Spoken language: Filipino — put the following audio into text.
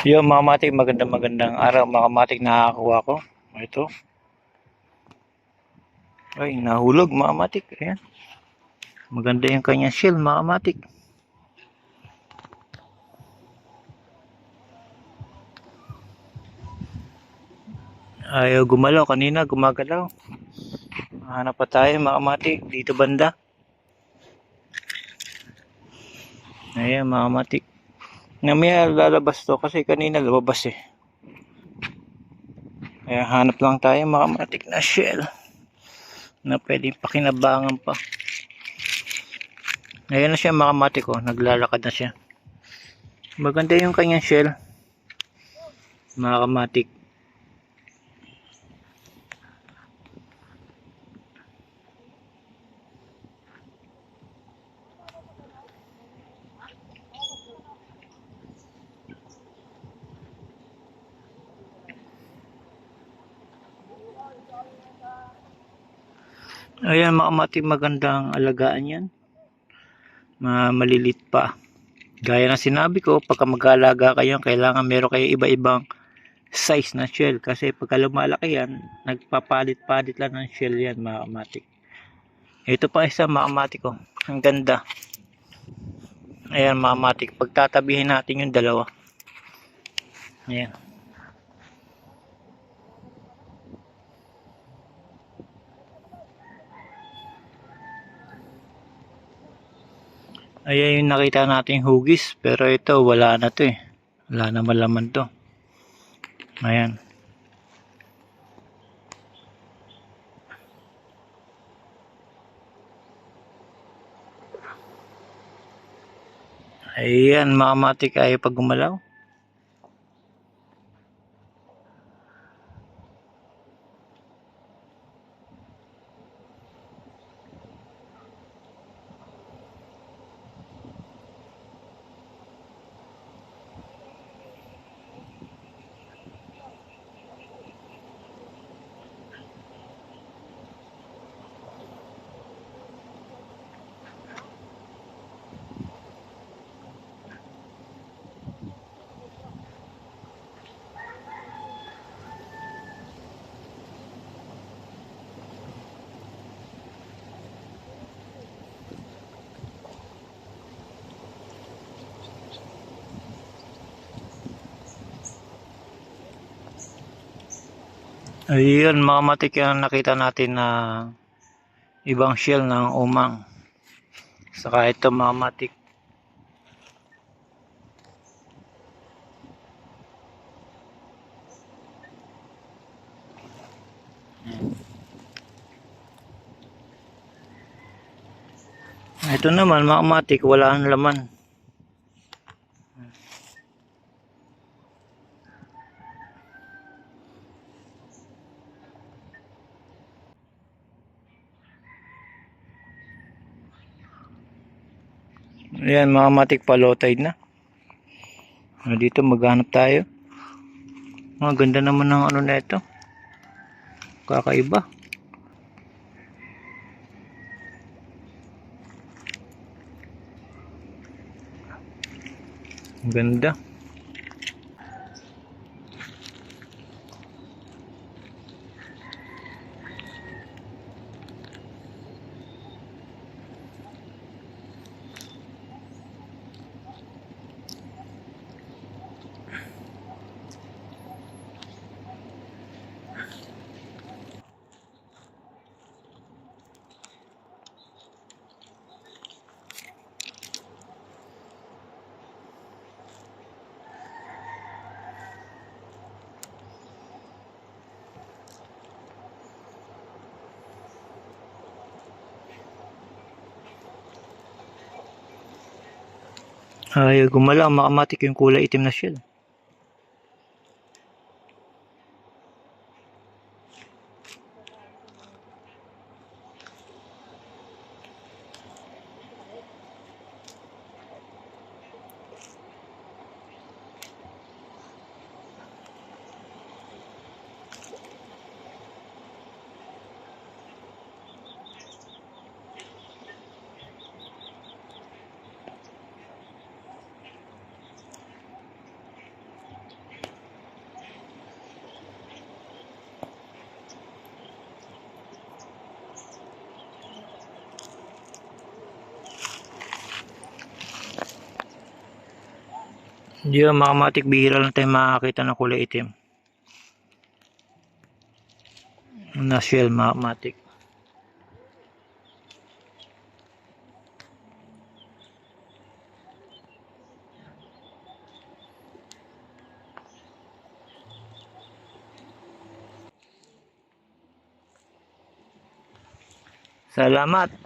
Yo mga matik, magandang araw mga matik, nakakakuha ko. Ito. Ay, nahulog mga matik. Ayan. Maganda yung kanyang shell mga matik. Ayaw gumalaw, kanina gumagalaw. Hanap pa tayo mga matik dito banda. Ayan mga matik. Namaya lalabas to kasi kanina lumabas eh. Kaya hanap lang tayo mga matik na shell na pwedeng pakinabangan pa. Ayan na siya mga matik, oh. Naglalakad na siya. Maganda yung kanyang shell mga kamatik. Ayan mga kamatik, magandang alagaan yan. Malilit pa. Gaya ng sinabi ko, pagka mag-aalaga kayo, kailangan meron kayo iba-ibang size na shell. Kasi pagka lumalaki yan, nagpapalit-palit lang ng shell yan mga kamatik. Ito pa isa mga kamatik ko. Ang ganda. Ayan mga kamatik, pagtatabihin natin yung dalawa. Ayan. Ayan yung nakita nating hugis. Pero ito wala na to eh. Wala na malaman to. Ayan. Ayan mga kamatik, ayaw pag gumalaw. Ayun mga matik, yung nakita natin na ibang shell ng umang. Saka ito mga matik. Ito naman mga matik, wala ang laman. Ayan mga matik, pa low tide na. Dito maghanap tayo. Ganda naman ng ano na ito. Kakaiba. Ganda. Ay, gumalaw mga matik yung kulay itim na shell. Hindi yung mga matik, bihira lang tayo makakita ng kulay itim na shell, mga matik. Salamat.